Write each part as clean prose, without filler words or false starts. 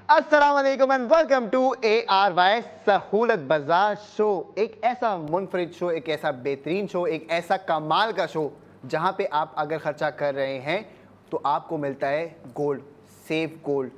अस्सलाम वालेकुम and welcome to ARY सहूलत बाजार शो। एक ऐसा मुनफरिद शो, एक ऐसा बेहतरीन शो, एक ऐसा कमाल का शो जहां पे आप अगर खर्चा कर रहे हैं तो आपको मिलता है गोल्ड, सेफ गोल्ड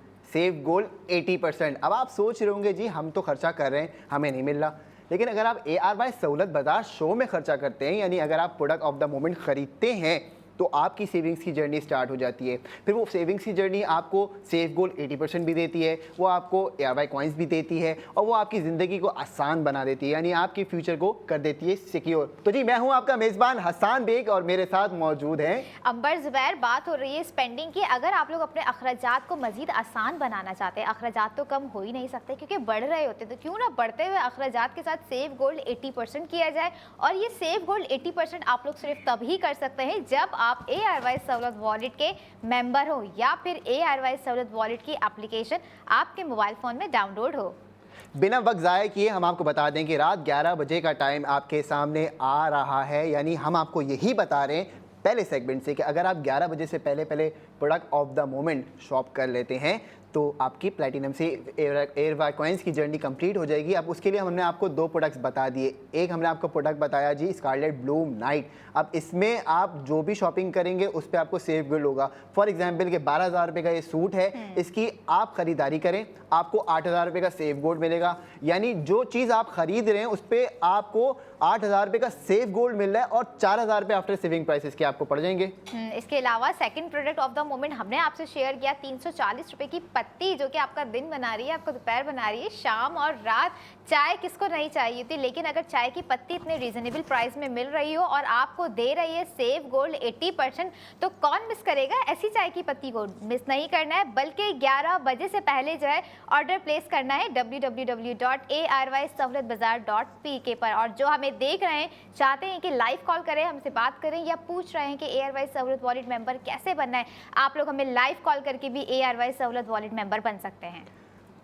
80%। अब आप सोच रहे होंगे जी हम तो खर्चा कर रहे हैं, हमें नहीं मिल रहा। लेकिन अगर आप ARY सहूलत बाजार शो में खर्चा करते हैं, यानी अगर आप प्रोडक्ट ऑफ द मोमेंट खरीदते हैं तो आपकी सेविंग्स की जर्नी स्टार्ट हो जाती है। फिर वो सेविंग्स की जर्नी आपको सेफ गोल्ड 80% भी देती है, वो आपको ARY कॉइन्स भी देती है और वो आपकी ज़िंदगी को आसान बना देती है, यानी आपकी फ्यूचर को कर देती है सिक्योर। तो जी मैं हूँ आपका मेज़बान हसान बेग और मेरे साथ मौजूद हैं अंबर ज़ुबैर। बात हो रही है स्पेंडिंग की। अगर आप लोग अपने अखराजात को मज़ीद आसान बनाना चाहते हैं, अखराजात तो कम हो ही नहीं सकते क्योंकि बढ़ रहे होते, तो क्यों ना बढ़ते हुए अखराजात के साथ सेफ गोल्ड 80% किया जाए। और ये सेफ गोल्ड 80% आप लोग सिर्फ तभी कर सकते हैं जब आप ARY सहूलत वॉलेट के मेंबर हो या फिर ARY सहूलत वॉलेट की एप्लीकेशन आपके मोबाइल फ़ोन में डाउनलोड हो। बिना वक्त ज़ाया किए हम आपको बता दें कि रात 11 बजे का टाइम आपके सामने आ रहा है, यानी हम आपको यही बता रहे हैं पहले सेगमेंट से कि अगर आप 11 बजे से पहले product of the moment shop कर लेते हैं तो आपकी प्लैटिनम से ARY कॉइन्स की जर्नी कंप्लीट हो जाएगी। अब उसके लिए हमने आपको दो प्रोडक्ट्स बता दिए। एक हमने आपको प्रोडक्ट बताया जी स्कारलेट ब्लूम नाइट। अब इसमें आप जो भी शॉपिंग करेंगे उस पर आपको सेफ गोल्ड होगा। फॉर एग्जांपल के 12,000 रुपये का ये सूट है, इसकी आप ख़रीदारी करें आपको 8,000 रुपये का सेफ गोल्ड मिलेगा। यानी जो चीज़ आप ख़रीद रहे हैं उस पर आपको 8,000 रुपये का सेफ गोल्ड मिल रहा है और 4,000 रुपये आफ्टर सेविंग प्राइसेस के आपको पड़ जाएंगे। इसके अलावा second product of the moment हमने आपसे शेयर किया 340 रुपए की पत्ती, जो कि आपका दिन बना रही है, आपको दोपहर बना रही है, शाम और रात। चाय किसको नहीं चाहिए थी, लेकिन अगर चाय की पत्ती इतने रीजनेबल प्राइस में मिल रही हो और आपको दे रही है सेफ गोल्ड 80%, तो कौन मिस करेगा ऐसी चाय की पत्ती को। मिस नहीं करना है, बल्कि 11 बजे से पहले जो है ऑर्डर प्लेस करना है www.arysahulатbazaar.pk पर। और जो हमें देख रहे हैं, चाहते हैं कि लाइव कॉल करें, हमसे बात करें, या पूछ रहे हैं कि ARY सहूलत वॉलेट मेंबर कैसे बनना है, आप लोग हमें लाइव कॉल करके भी ARY सहूलत वॉलेट मेंबर बन सकते हैं।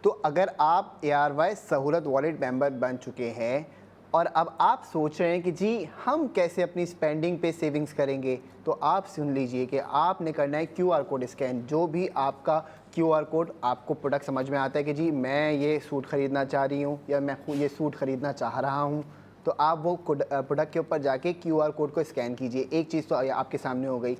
तो अगर आप ARY सहूलत वॉलेट मेंबर बन चुके हैं और अब आप सोच रहे हैं कि जी हम कैसे अपनी स्पेंडिंग पे सेविंग्स करेंगे, तो आप सुन लीजिए कि आपने करना है QR कोड स्कैन। जो भी आपका QR कोड आपको प्रोडक्ट समझ में आता है कि जी मैं ये सूट ख़रीदना चाह रही हूँ या मैं ये सूट ख़रीदना चाह रहा हूँ, तो आप वो प्रोडक्ट के ऊपर जाके QR कोड को स्कैन कीजिए। एक चीज़ तो आपके सामने हो गई,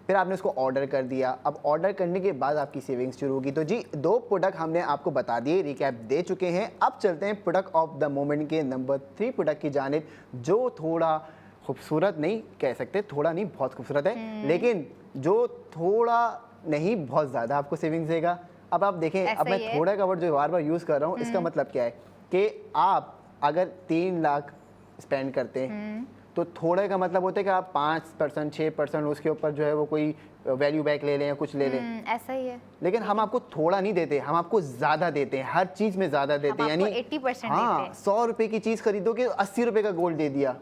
फिर आपने उसको ऑर्डर कर दिया। अब ऑर्डर करने के बाद आपकी सेविंग्स शुरू होगी। तो जी दो प्रोडक्ट हमने आपको बता दिए, रिकैप दे चुके हैं। अब चलते हैं प्रोडक्ट ऑफ द मोमेंट के नंबर 3 प्रोडक्ट की जानिब, जो थोड़ा खूबसूरत नहीं कह सकते, थोड़ा नहीं बहुत खूबसूरत है, लेकिन जो थोड़ा नहीं बहुत ज़्यादा आपको सेविंग्स देगा। अब आप देखें, अब मैं थोड़ा का वर्ड जो बार बार यूज़ कर रहा हूँ, इसका मतलब क्या है कि आप अगर 3 लाख स्पेंड करते हैं तो थोड़े का मतलब होता है कि आप 5% 6% उसके ऊपर जो है वो कोई वैल्यू बैक ले लें या कुछ ले लें। ऐसा ही है। लेकिन हम आपको थोड़ा नहीं देते, हम आपको ज़्यादा देते हैं, हर चीज़ में ज़्यादा देते हैं। यानी 80% हाँ, 100 रुपये की चीज़ खरीदोगे 80 रुपये का गोल्ड दे दिया,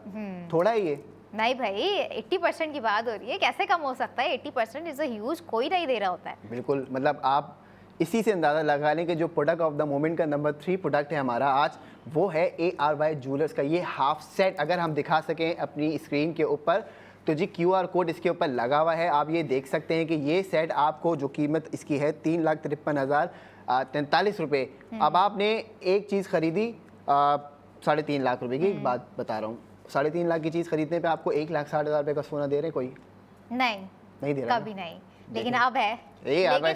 थोड़ा ही है। नहीं भाई, 80% की बात हो रही है, कैसे कम हो सकता है। 80% इज अ ह्यूज, कोई नहीं दे रहा होता है। बिल्कुल, मतलब आप इसी से अंदाज़ा लगा लें कि जो प्रोडक्ट ऑफ द मोमेंट का नंबर 3 प्रोडक्ट है हमारा आज, वो है ARY ज्वेलर्स का ये हाफ सेट। अगर हम दिखा सकें अपनी स्क्रीन के ऊपर तो जी QR कोड इसके ऊपर लगा हुआ है, आप ये देख सकते हैं कि ये सेट आपको जो कीमत इसकी है 3,53,043 रुपये। अब आपने एक चीज़ खरीदी 3.5 लाख रुपए की, एक बात बता रहा हूँ, 3.5 लाख की चीज़ खरीदने पे आपको 1,60,000 रुपये का सोना दे रहे कोई? नहीं दे रहा, कभी नहीं। लेकिन अब है, ARY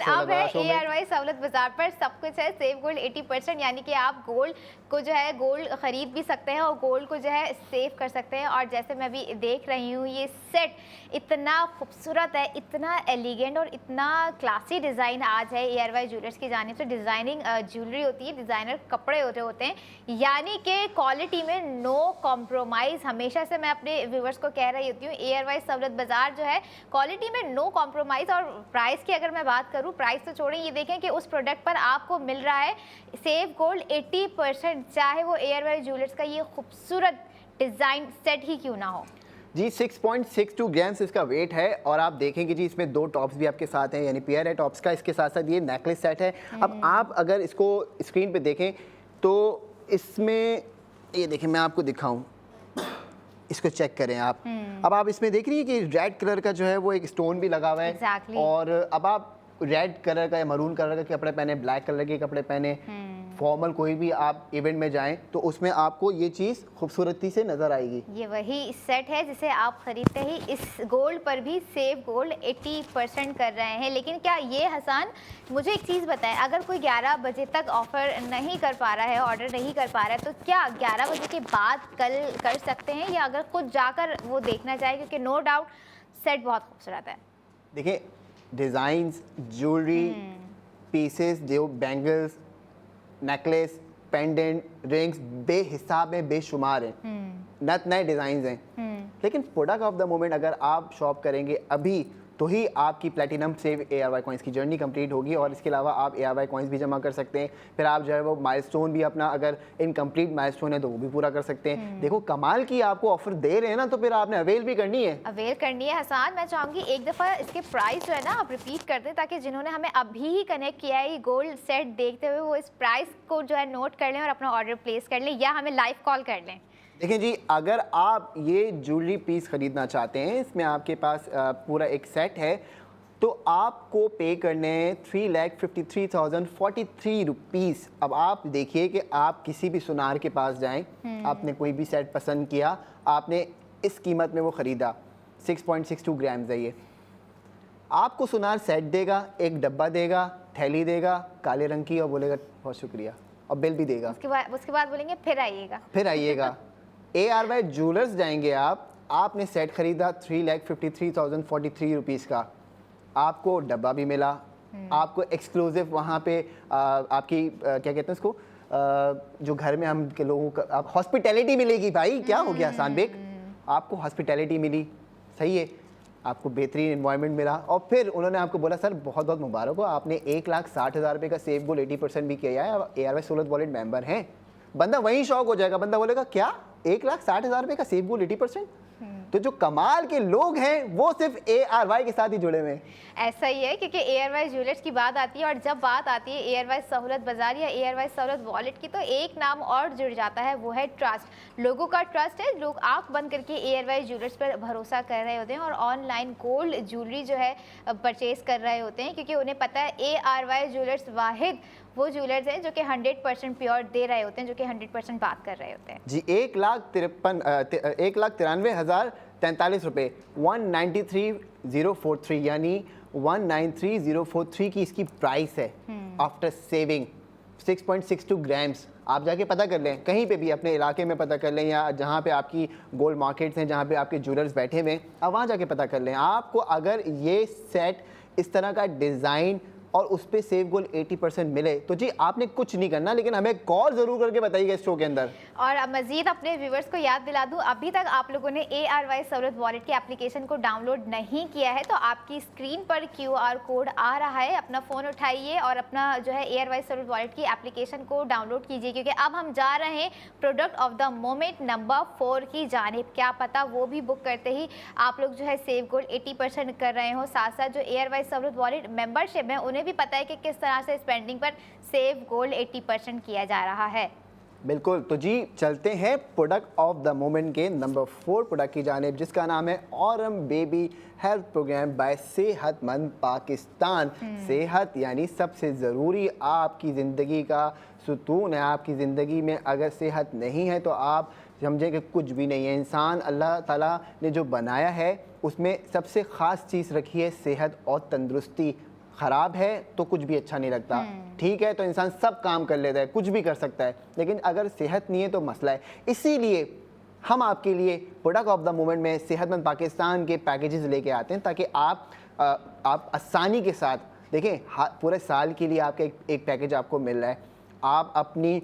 सहूलत बाजार पर सब कुछ है। सेफ गोल्ड 80%, यानी कि आप गोल्ड को जो है गोल्ड खरीद भी सकते हैं और गोल्ड को जो है सेव कर सकते हैं। और जैसे मैं अभी देख रही हूँ, ये सेट इतना खूबसूरत है, इतना एलिगेंट और इतना क्लासी डिज़ाइन आज है ARY ज्वेलर्स की जानिब से। डिज़ाइनिंग ज्वेलरी होती है, डिज़ाइनर कपड़े होते हैं, यानी कि क्वालिटी में नो कॉम्प्रोमाइज़। हमेशा से मैं अपने व्यूवर्स को कह रही होती हूँ, ARY सहूलत बाजार जो है क्वालिटी में नो कॉम्प्रोमाइज़। और प्राइस की अगर मैं बात करूं, प्राइस तो छोड़ें, ये देखें कि उस प्रोडक्ट पर आपको मिल रहा है सेफ गोल्ड 80%, चाहे वो ARY ज्वेलर्स का ये खूबसूरत डिज़ाइन सेट ही क्यों ना हो। जी 6.62 ग्राम्स इसका वेट है। और आप देखेंगे जी इसमें 2 टॉप्स भी आपके साथ हैं, यानी पेयर है टॉप्स का, इसके साथ साथ ये नेकलेस सेट है। अब आप अगर इसको स्क्रीन पे देखें तो इसमें ये देखें, मैं आपको दिखाऊं, इसको चेक करें आप। अब आप इसमें देख रही हैं कि रेड कलर का जो है वो एक स्टोन भी लगा हुआ है। Exactly. और अब आप रेड कलर का या मरून कलर के कपड़े पहने, ब्लैक कलर के कपड़े पहने, फॉर्मल कोई भी आप इवेंट में जाएं तो उसमें आपको ये चीज़ खूबसूरती से नज़र आएगी। ये वही सेट है जिसे आप खरीदते ही इस गोल्ड पर भी सेव गोल्ड 80% कर रहे हैं। लेकिन क्या ये हसन, मुझे एक चीज़ बताएं, अगर कोई 11 बजे तक ऑफ़र नहीं कर पा रहा है, ऑर्डर नहीं कर पा रहा है, तो क्या 11 बजे के बाद कल कर सकते हैं, या अगर खुद जाकर वो देखना चाहे, क्योंकि नो डाउट सेट बहुत खूबसूरत है। देखिए डिज़ाइंस, ज्वेलरी, पीसेस, जो बैंगल्स, नेकलेस, पेंडेंट, रिंग्स बेहिसाब में बेशुमार हैं, नत नए डिज़ाइन हैं। लेकिन प्रोडक्ट ऑफ द मोमेंट अगर आप शॉप करेंगे अभी तो ही आपकी प्लेटिनम सेव ARY कॉइन्स की जर्नी कंप्लीट होगी। और इसके अलावा आप ARY कॉइन्स भी जमा कर सकते हैं। फिर आप जो है वो माइलस्टोन भी अपना, अगर इनकम्प्लीट माइलस्टोन है तो वो भी पूरा कर सकते हैं। देखो कमाल की आपको ऑफर दे रहे हैं ना, तो फिर आपने अवेल भी करनी है। अवेल करनी है। हसन, मैं चाहूँगी एक दफ़ा इसके प्राइस जो है ना आप रिपीट कर दें, ताकि जिन्होंने हमें अभी ही कनेक्ट किया है ये गोल्ड सेट देखते हुए, वो इस प्राइस को जो है नोट कर लें और अपना ऑर्डर प्लेस कर लें, या हमें लाइव कॉल कर लें। देखिए जी, अगर आप ये ज्वेलरी पीस ख़रीदना चाहते हैं, इसमें आपके पास पूरा एक सेट है, तो आपको पे करने हैं 3,53,043 रुपीज़। अब आप देखिए कि आप किसी भी सुनार के पास जाएं, आपने कोई भी सेट पसंद किया, आपने इस कीमत में वो ख़रीदा, 6.62 ग्राम्स है ये, आपको सुनार सेट देगा, एक डब्बा देगा, थैली देगा काले रंग की, और बोलेगा बहुत शुक्रिया, और बिल भी देगा। उसके बाद बोलेंगे फिर आइएगा। ARY ज्वेलर्स जाएंगे आपने सेट खरीदा 3,53,043 रुपीज़ का, आपको डब्बा भी मिला, आपको एक्सक्लूसिव वहाँ पे आपकी क्या कहते हैं इसको, जो घर में हम के लोगों का आप हॉस्पिटैलिटी मिलेगी। भाई क्या हो गया आसान बेग, आपको हॉस्पिटैलिटी मिली, सही है, आपको बेहतरीन इन्वायरमेंट मिला। और फिर उन्होंने आपको बोला सर बहुत बहुत मुबारक हो, आपने 1,60,000 रुपये का सेव गोल्ड 80% भी किया है, ARY सहूलत वॉलेट मेंबर हैं। बंदा वहीं शौक हो जाएगा, बंदा बोलेगा क्या 1,60,000 रुपये का सेव गोल्ड 80%। तो जो कमाल के लोग हैं वो सिर्फ ARY के साथ ही जुड़े हुए हैं। ऐसा ही है, क्योंकि ARY ज्वेलर्स की बात आती है, और जब बात आती है ARY सहूलत बाजार या ARY सहूलत वॉलेट की, तो एक नाम और जुड़ जाता है, वो है ट्रस्ट। लोगों का ट्रस्ट है, लोग आंख बंद करके ARY ज्वेलर्स पर भरोसा कर रहे होते हैं और ऑनलाइन गोल्ड ज्वेलरी जो है परचेज कर रहे होते हैं, क्योंकि उन्हें पता है ARY ज्वेलर्स वाहिद वो ज्वेलर्स हैं जो कि 100% प्योर दे रहे होते हैं, जो कि 100% बात कर रहे होते हैं। जी 1,93,043 रुपये, 193,043 यानी 193,043 की इसकी प्राइस है आफ्टर सेविंग 6.62 ग्राम्स। आप जाके पता कर लें, कहीं पे भी अपने इलाके में पता कर लें, या जहाँ पे आपकी गोल्ड मार्केट्स हैं, जहाँ पे आपके ज्वेलर्स बैठे हुए हैं, आप वहाँ जाके पता कर लें। आपको अगर ये सेट इस तरह का डिज़ाइन और उस पर सेव गोल्ड 80% मिले तो जी आपने कुछ नहीं करना, लेकिन हमें कॉल ज़रूर करके बताइएगा इस शो के अंदर। और मज़ीद अपने व्यूवर्स को याद दिला दूं, अभी तक आप लोगों ने ARY सहूलत वॉलेट के एप्लीकेशन को डाउनलोड नहीं किया है, तो आपकी स्क्रीन पर QR कोड आ रहा है, अपना फ़ोन उठाइए और अपना जो है ARY सहूलत वॉलेट की एप्लीकेशन को डाउनलोड कीजिए, क्योंकि अब हम जा रहे हैं product of the moment number 4 की जानिब। क्या पता वो भी बुक करते ही आप लोग जो है सेव गोल्ड 80% कर रहे हो। साथ साथ जो ARY सहूलत वॉलेट मेंबरशिप है, उन्हें भी पता है कि किस तरह से स्पेंडिंग पर सेव गोल्ड 80% किया जा रहा है। बिल्कुल, तो जी चलते हैं प्रोडक्ट ऑफ द मोमेंट के नंबर 4 प्रोडक्ट की जानिब, जिसका नाम है Aurum baby health program by Sehatmand Pakistan. सेहत यानी सबसे ज़रूरी, आपकी ज़िंदगी का सुतून है। आपकी ज़िंदगी में अगर सेहत नहीं है तो आप समझें कि कुछ भी नहीं है। इंसान अल्लाह ताला ने जो बनाया है उसमें सबसे ख़ास चीज़ रखी है सेहत और तंदुरुस्ती। ख़राब है तो कुछ भी अच्छा नहीं लगता, ठीक है, तो इंसान सब काम कर लेता है, कुछ भी कर सकता है, लेकिन अगर सेहत नहीं है तो मसला है। इसीलिए हम आपके लिए प्रोडक्ट ऑफ द मोमेंट में सेहतमंद पाकिस्तान के पैकेजेस लेके आते हैं, ताकि आप आसानी के साथ देखें, पूरे साल के लिए आपका एक पैकेज आपको मिल रहा है। आप अपनी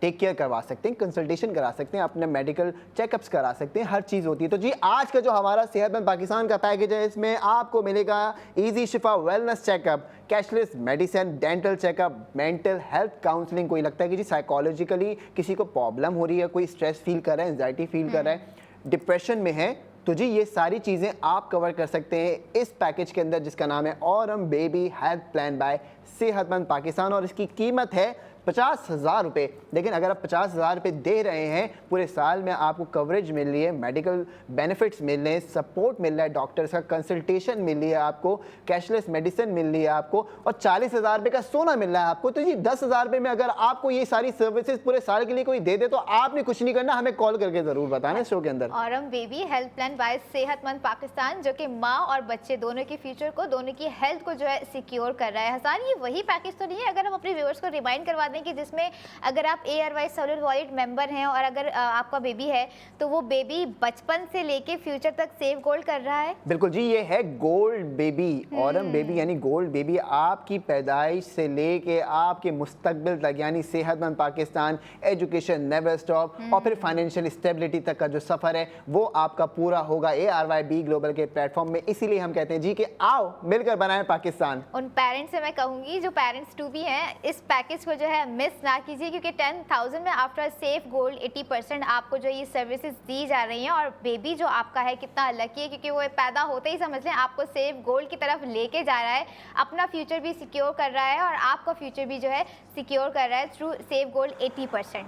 टेक केयर करवा सकते हैं, कंसल्टेशन करा सकते हैं, अपने मेडिकल चेकअप्स करा सकते हैं, हर चीज़ होती है। तो जी आज का जो हमारा सेहतमंद पाकिस्तान का पैकेज है, इसमें आपको मिलेगा इजी शिफा wellness checkup, cashless medicine, dental checkup, mental health counselling. कोई लगता है कि जी साइकोलॉजिकली किसी को प्रॉब्लम हो रही है, कोई स्ट्रेस फील कर रहा है, एंजाइटी फील कर रहा है, डिप्रेशन में है, तो जी ये सारी चीज़ें आप कवर कर सकते हैं इस पैकेज के अंदर, जिसका नाम है Aurum baby health plan by Sehatmand Pakistan और इसकी कीमत है 50,000 रुपये। लेकिन अगर आप 50,000 रुपये दे रहे हैं, पूरे साल में आपको कवरेज मिल रही है, मेडिकल बेनिफिट्स मिल रहे हैं, सपोर्ट मिल रहा है, डॉक्टर्स का कंसल्टेशन मिल रही है आपको, कैशलेस मेडिसिन मिल रही है आपको, और 40,000 रुपये का सोना मिल रहा है आपको। तो जी 10,000 रुपये में अगर आपको ये सारी सर्विसेज पूरे साल के लिए कोई दे दे तो आपने कुछ नहीं करना, हमें कॉल करके ज़रूर बताना शो के अंदर। और हम baby health plan by Sehatmand Pakistan, जो कि माँ और बच्चे दोनों के फ्यूचर को, दोनों की हेल्थ को जो है सिक्योर कर रहा है। हसन, ये वही पैकेज तो नहीं है, अगर हम अपने व्यूअर्स को रिमाइंड करवा दें कि जिसमें अगर आप ARY सहूलत वॉलेट मेंबर हैं और अगर आपका बेबी है तो वो बेबी बचपन से लेके फ्यूचर तक सेव गोल्ड कर रहा है। बिल्कुल जी, ये है गोल्ड बेबी, ऑरम बेबी यानी गोल्ड बेबी। आपकी पैदाइश से लेके आपके मुस्तकबिल तक, यानी सेहतमंद पाकिस्तान, एजुकेशन नेवर स्टॉप, और फिर फाइनेंशियल स्टेबिलिटी तक का जो सफ़र है वो आपका पूरा होगा ARYB ग्लोबल के प्लेटफॉर्म में। इसीलिए हम कहते हैं जी कि आओ मिलकर बनाएं पाकिस्तान। उन पेरेंट्स से मैं कहूँगी जो पेरेंट्स टू भी हैं, इस पैकेज को जो है मिस ना कीजिए, क्योंकि 10,000 में आफ्टर सेफ गोल्ड 80% आपको जो ये सर्विसेज दी जा रही हैं। और बेबी जो आपका है कितना लकी है, क्योंकि वो पैदा होते ही समझ लें आपको सेफ गोल्ड की तरफ लेके जा रहा है, अपना फ्यूचर भी सिक्योर कर रहा है और आपका फ्यूचर भी जो है सिक्योर कर रहा है थ्रू सेफ गोल्ड 80%।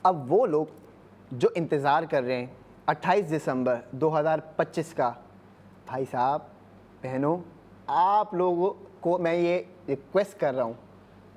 अब वो लोग जो इंतज़ार कर रहे हैं 28 दिसंबर 2025 का, भाई साहब बहनों, आप लोगों को मैं ये रिक्वेस्ट कर रहा हूँ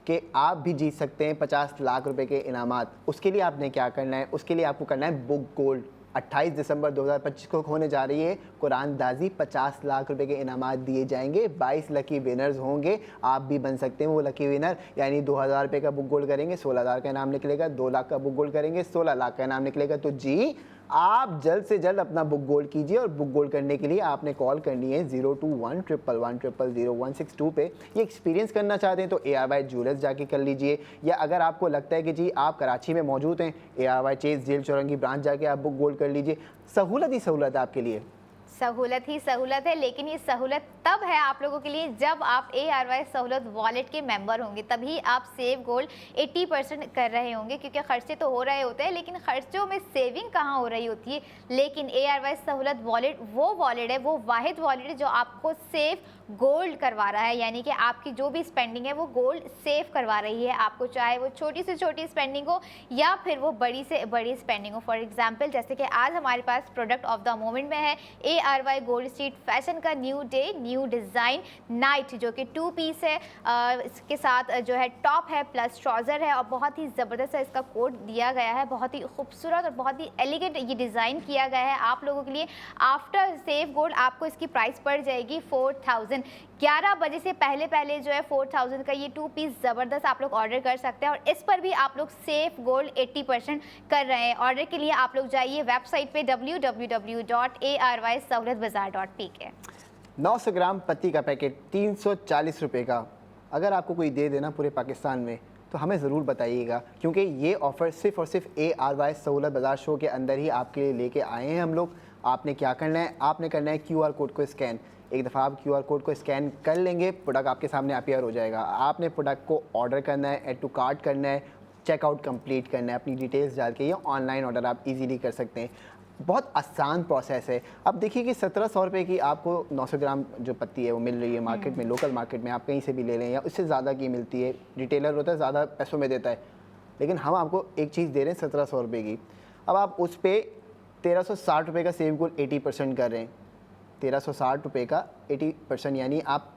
कि आप भी जीत सकते हैं 50 लाख रुपए के इनामात। उसके लिए आपने क्या करना है, उसके लिए आपको करना है बुक गोल्ड। 28 दिसंबर 2025 को होने जा रही है कुरानदाजी, 50 लाख रुपए के इनामात दिए जाएंगे, 22 लकी विनर्स होंगे। आप भी बन सकते हैं वो लकी विनर, यानी 2,000 रुपये का बुक गोल्ड करेंगे 16,000 का इनाम निकलेगा, 2 लाख का बुक गोल्ड करेंगे 16 लाख का इनाम निकलेगा। तो जी आप जल्द से जल्द अपना बुक गोल्ड कीजिए, और बुक गोल्ड करने के लिए आपने कॉल करनी है 02111000162 पे। ये एक्सपीरियंस करना चाहते हैं तो ARY ज्वेलर्स जाके कर लीजिए, या अगर आपको लगता है कि जी आप कराची में मौजूद हैं, ARY चेज जेल चौरंगी ब्रांच जाके आप बुक गोल्ड कर लीजिए। सहूलत ही सहूलत है आपके लिए, सहूलत ही सहूलत है, लेकिन ये सहूलत तब है आप लोगों के लिए जब आप ARY सहूलत वॉलेट के मेंबर होंगे, तभी आप सेव गोल्ड 80% कर रहे होंगे। क्योंकि खर्चे तो हो रहे होते हैं, लेकिन खर्चों में सेविंग कहाँ हो रही होती है। लेकिन ARY सहूलत वॉलेट वो वॉलेट है, वो वाहिद वॉलेट है जो आपको सेव गोल्ड करवा रहा है, यानी कि आपकी जो भी स्पेंडिंग है वो गोल्ड सेव करवा रही है आपको, चाहे वो छोटी से छोटी स्पेंडिंग हो या फिर वो बड़ी से बड़ी स्पेंडिंग हो। फॉर एग्जांपल, जैसे कि आज हमारे पास प्रोडक्ट ऑफ द मोमेंट में है ARY गोल्ड स्ट्रीट फैशन का new day new design night, जो कि 2 पीस है, इसके साथ जो है टॉप है प्लस ट्राउज़र है, और बहुत ही ज़बरदस्त है इसका कोड दिया गया है, बहुत ही खूबसूरत और बहुत ही एलिगेंट ये डिज़ाइन किया गया है आप लोगों के लिए। आफ्टर सेव गोल्ड आपको इसकी प्राइस पड़ जाएगी 4,000। 11 बजे से पहले जो है 4,000 का ये 2 पीस ज़बरदस्त आप लोग ऑर्डर कर सकते हैं, और इस पर भी आप लोग सेफ गोल्ड 80% कर रहे हैं। ऑर्डर के लिए आप लोग जाइए वेबसाइट पे www.arysahoolatbazaar.pk। 900 ग्राम पत्ती का पैकेट 340 रुपये का अगर आपको कोई दे देना पूरे पाकिस्तान में तो हमें ज़रूर बताइएगा, क्योंकि ये ऑफ़र सिर्फ़ और सिर्फ ARY सहूलत बाज़ार शो के अंदर ही आपके लिए लेके आए हैं हम लोग। आपने क्या करना है, आपने करना है QR कोड को स्कैन। एक दफ़ा आप QR कोड को स्कैन कर लेंगे, प्रोडक्ट आपके सामने अपीयर हो जाएगा। आपने प्रोडक्ट को ऑर्डर करना है, ऐड टू कार्ट करना है, चेकआउट कंप्लीट करना है अपनी डिटेल्स डाल के, या ऑनलाइन ऑर्डर आप इजीली कर सकते हैं। बहुत आसान प्रोसेस है। अब देखिए कि 1,700 रुपये की आपको 900 ग्राम जो पत्ती है वो मिल रही है मार्केट में, लोकल मार्केट में आप कहीं से भी ले लें, या उससे ज़्यादा की मिलती है। रिटेलर होता है ज़्यादा पैसों में देता है, लेकिन हम आपको एक चीज़ दे रहे हैं 1,700 रुपये की। अब आप उस पर 1,360 रुपये का सेव गोल्ड 80% कर रहे हैं। 1,360 रुपये का 80%, यानी आप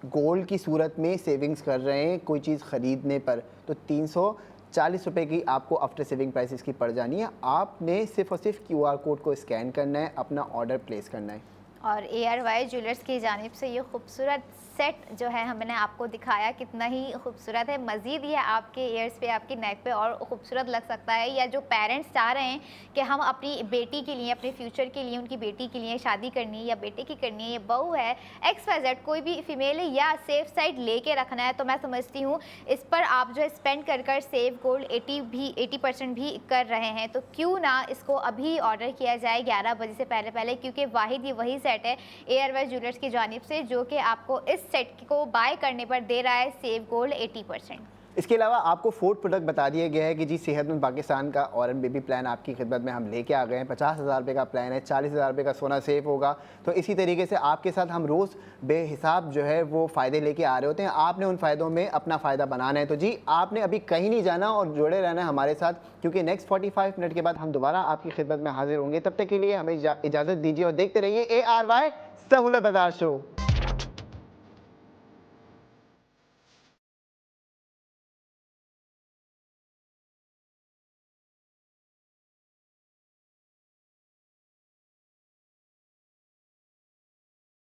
गोल्ड की सूरत में सेविंग्स कर रहे हैं कोई चीज़ ख़रीदने पर, तो 340 रुपये की आपको आफ्टर सेविंग प्राइसेस की पड़ जानी है। आपने सिर्फ और सिर्फ QR कोड को स्कैन करना है, अपना ऑर्डर प्लेस करना है। और ARY ज्वेलर्स की जानिब से ये खूबसूरत सेट जो है हमने आपको दिखाया, कितना ही खूबसूरत है। मज़ीद ये आपके ईयर्स पे, आपकी नेक पे और खूबसूरत लग सकता है। या जो पेरेंट्स चाह रहे हैं कि हम अपनी बेटी के लिए, अपने फ्यूचर के लिए, उनकी बेटी के लिए शादी करनी है या बेटे की करनी है, ये बहू है, XYZ कोई भी फीमेल है, या सेफ साइड लेके रखना है, तो मैं समझती हूँ इस पर आप जो है स्पेंड कर कर सेव गोल्ड 80% भी कर रहे हैं, तो क्यों ना इसको अभी ऑर्डर किया जाए 11 बजे से पहले, क्योंकि वाहिद ये वही सेट है ARY ज्वेलर्स की जानिब से जो कि आपको इस सेट को बाय करने पर दे रहा है सेव गोल्ड 80%। इसके अलावा आपको 4 प्रोडक्ट बता दिया गया है कि जी सेहतमंद पाकिस्तान का ऑरन बेबी प्लान आपकी खिदमत में हम लेके आ गए हैं। 50,000 रुपये का प्लान है, 40,000 रुपये का सोना सेफ होगा। तो इसी तरीके से आपके साथ हम रोज़ बेहिसाब जो है वो फ़ायदे लेके आ रहे होते हैं। आपने उन फ़ायदों में अपना फ़ायदा बनाना है। तो जी आपने अभी कहीं नहीं जाना और जुड़े रहना है हमारे साथ, क्योंकि नेक्स्ट 45 मिनट के बाद हम दोबारा आपकी खिदमत में हाजिर होंगे। तब तक के लिए हमें इजाज़त दीजिए और देखते रहिए ARY सहूलत बाज़ार शो।